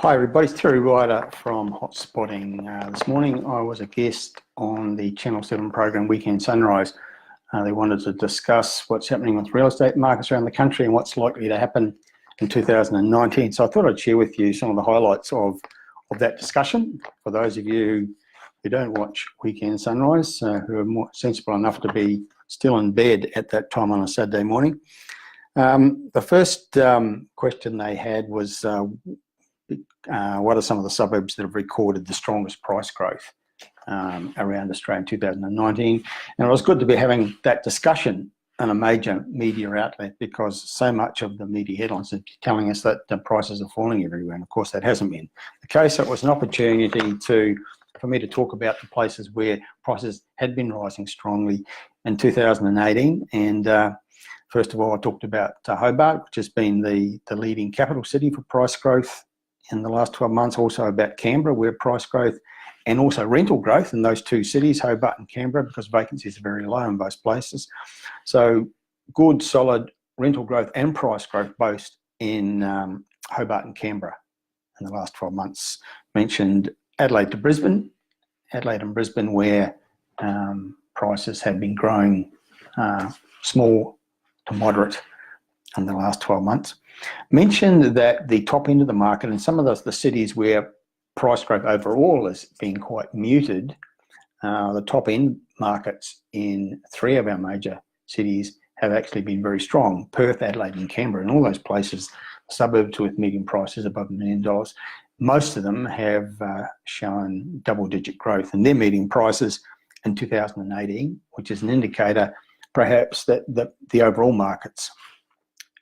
Hi everybody, it's Terry Ryder from Hotspotting. This morning I was a guest on the Channel 7 program Weekend Sunrise. They wanted to discuss what's happening with real estate markets around the country and what's likely to happen in 2019. So I thought I'd share with you some of the highlights of that discussion. For those of you who don't watch Weekend Sunrise, who are more sensible enough to be still in bed at that time on a Saturday morning. The first question they had was, what are some of the suburbs that have recorded the strongest price growth around Australia in 2019? And it was good to be having that discussion in a major media outlet, because so much of the media headlines are telling us that the prices are falling everywhere, and of course that hasn't been the case. So it was an opportunity for me to talk about the places where prices had been rising strongly in 2018. And first of all, I talked about Hobart, which has been the leading capital city for price growth in the last 12 months, also about Canberra, where price growth and also rental growth in those two cities, Hobart and Canberra, because vacancies are very low in both places. So good, solid rental growth and price growth both in Hobart and Canberra in the last 12 months. Mentioned Adelaide to Brisbane, Adelaide and Brisbane, where prices have been growing small to moderate in the last 12 months. Mentioned that the top end of the market and some of the cities where price growth overall has been quite muted, the top end markets in three of our major cities have actually been very strong. Perth, Adelaide and Canberra, and all those places, suburbs with median prices above $1 million, most of them have shown double-digit growth in their median prices in 2018, which is an indicator perhaps that the overall markets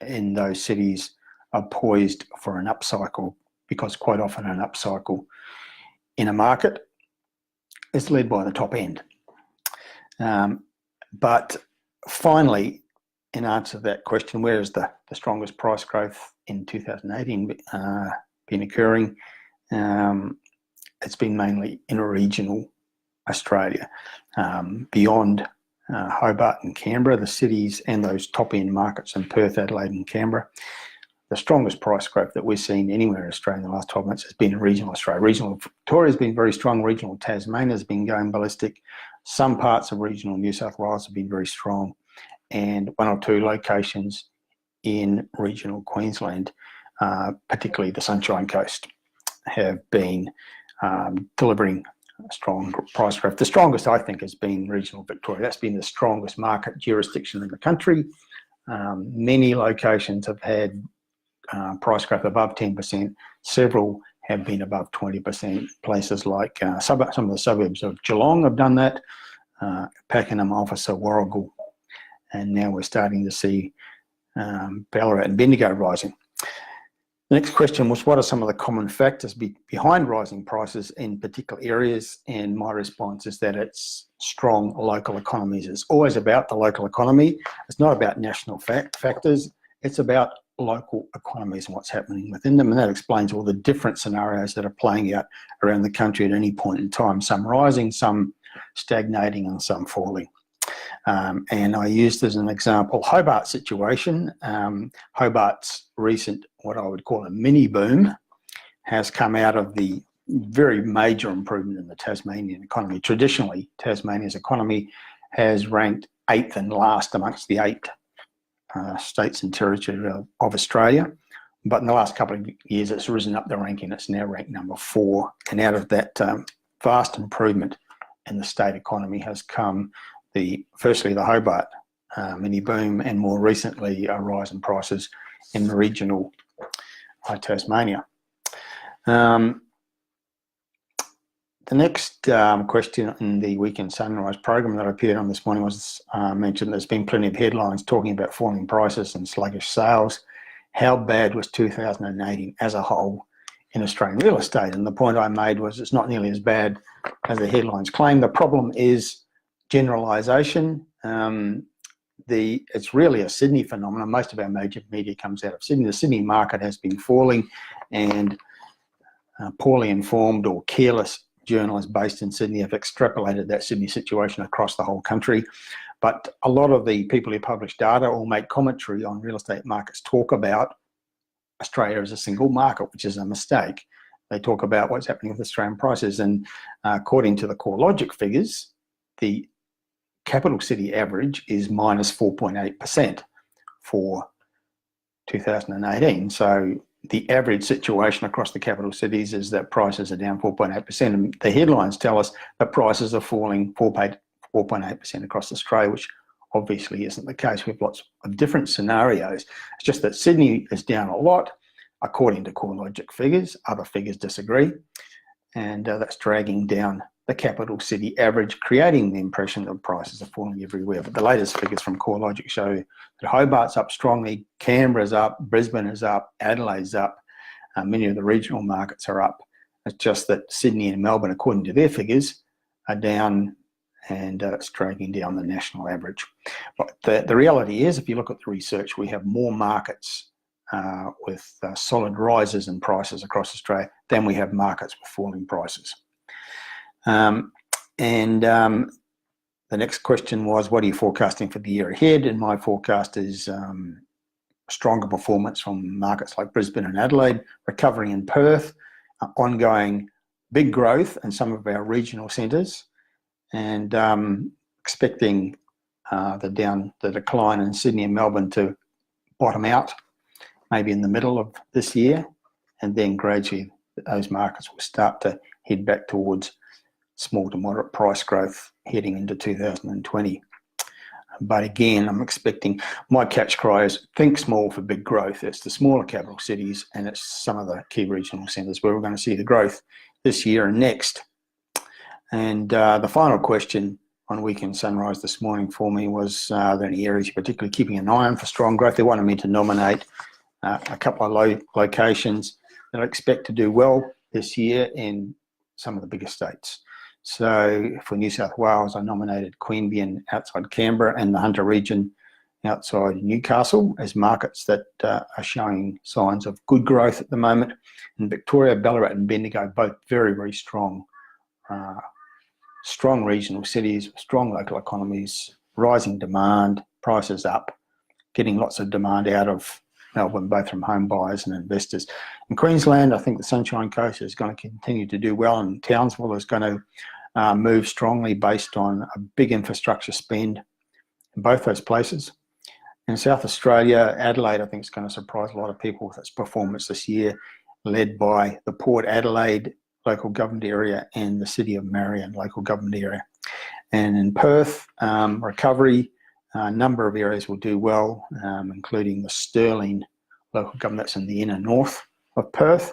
in those cities are poised for an upcycle, because quite often an upcycle in a market is led by the top end. But finally, in answer to that question, where is the strongest price growth in 2018 been occurring? It's been mainly in regional Australia. Beyond Hobart and Canberra, the cities and those top end markets in Perth, Adelaide and Canberra, the strongest price growth that we've seen anywhere in Australia in the last 12 months has been in regional Australia. Regional Victoria has been very strong. Regional Tasmania has been going ballistic. Some parts of regional New South Wales have been very strong. And one or two locations in regional Queensland, particularly the Sunshine Coast, have been delivering strong price growth. The strongest, I think, has been regional Victoria. That's been the strongest market jurisdiction in the country. Many locations have had price growth above 10%. Several have been above 20%. Places like some of the suburbs of Geelong have done that, Pakenham, Officer, Warragul, and now we're starting to see Ballarat and Bendigo rising. The next question was, what are some of the common factors behind rising prices in particular areas? And my response is that it's strong local economies. It's always about the local economy. It's not about national factors. It's about local economies and what's happening within them. And that explains all the different scenarios that are playing out around the country at any point in time. Some rising, some stagnating, and some falling. And I used as an example Hobart's situation. Hobart's recent, what I would call a mini boom, has come out of the very major improvement in the Tasmanian economy. Traditionally, Tasmania's economy has ranked 8th and last amongst the 8 states and territories of Australia. But in the last couple of years, it's risen up the ranking. It's now ranked number 4. And out of that vast improvement in the state economy has come firstly the Hobart mini boom, and more recently a rise in prices in the regional Tasmania. The next question in the Weekend Sunrise program that I appeared on this morning was mentioned there's been plenty of headlines talking about falling prices and sluggish sales. How bad was 2018 as a whole in Australian real estate? And the point I made was it's not nearly as bad as the headlines claim. The problem is generalisation. It's really a Sydney phenomenon. Most of our major media comes out of Sydney. The Sydney market has been falling, and poorly informed or careless journalists based in Sydney have extrapolated that Sydney situation across the whole country. But a lot of the people who publish data or make commentary on real estate markets talk about Australia as a single market, which is a mistake. they talk about what's happening with Australian prices. And according to the CoreLogic figures, the capital city average is minus 4.8% for 2018. So the average situation across the capital cities is that prices are down 4.8%. And the headlines tell us that prices are falling 4.8% across Australia, which obviously isn't the case. We have lots of different scenarios. It's just that Sydney is down a lot, according to CoreLogic figures. Other figures disagree. And that's dragging down the capital city average, creating the impression that prices are falling everywhere. But the latest figures from CoreLogic show that Hobart's up strongly, Canberra's up, Brisbane is up, Adelaide's up, many of the regional markets are up. It's just that Sydney and Melbourne, according to their figures, are down, and it's dragging down the national average. But the reality is, if you look at the research, we have more markets with solid rises in prices across Australia than we have markets with falling prices. The next question was, what are you forecasting for the year ahead? And my forecast is stronger performance from markets like Brisbane and Adelaide, recovery in Perth, ongoing big growth in some of our regional centres, and expecting the decline in Sydney and Melbourne to bottom out maybe in the middle of this year, and then gradually those markets will start to head back towards small to moderate price growth heading into 2020. But again, I'm expecting, my catch cry is think small for big growth. It's the smaller capital cities and it's some of the key regional centres where we're going to see the growth this year and next. And the final question on Weekend Sunrise this morning for me was, are there any areas you're particularly keeping an eye on for strong growth? They wanted me to nominate a couple of locations that I expect to do well this year in some of the bigger states. So for New South Wales, I nominated Queanbeyan outside Canberra and the Hunter region outside Newcastle as markets that are showing signs of good growth at the moment. In Victoria, Ballarat and Bendigo, both very, very strong, strong regional cities, strong local economies, rising demand, prices up, getting lots of demand out of Melbourne, both from home buyers and investors. In Queensland, I think the Sunshine Coast is going to continue to do well, and Townsville is going to move strongly based on a big infrastructure spend in both those places. In South Australia, Adelaide, I think, is going to surprise a lot of people with its performance this year, led by the Port Adelaide local government area and the City of Marion local government area. And in Perth, recovery, a number of areas will do well, including the Stirling local government that's in the inner north of Perth,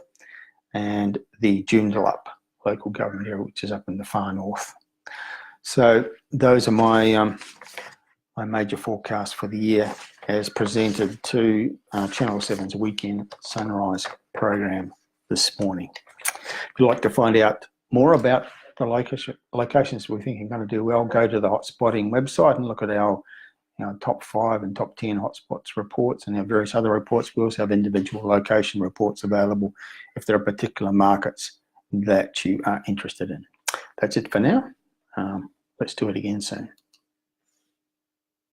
and the Joondalup local government area, which is up in the far north. So those are my my major forecasts for the year as presented to Channel 7's Weekend Sunrise program this morning. If you'd like to find out more about the locations we think are going to do well, go to the Hotspotting website and look at our top 5 and top 10 hotspots reports and our various other reports. We also have individual location reports available if there are particular markets that you are interested in. That's it for now. Let's do it again soon.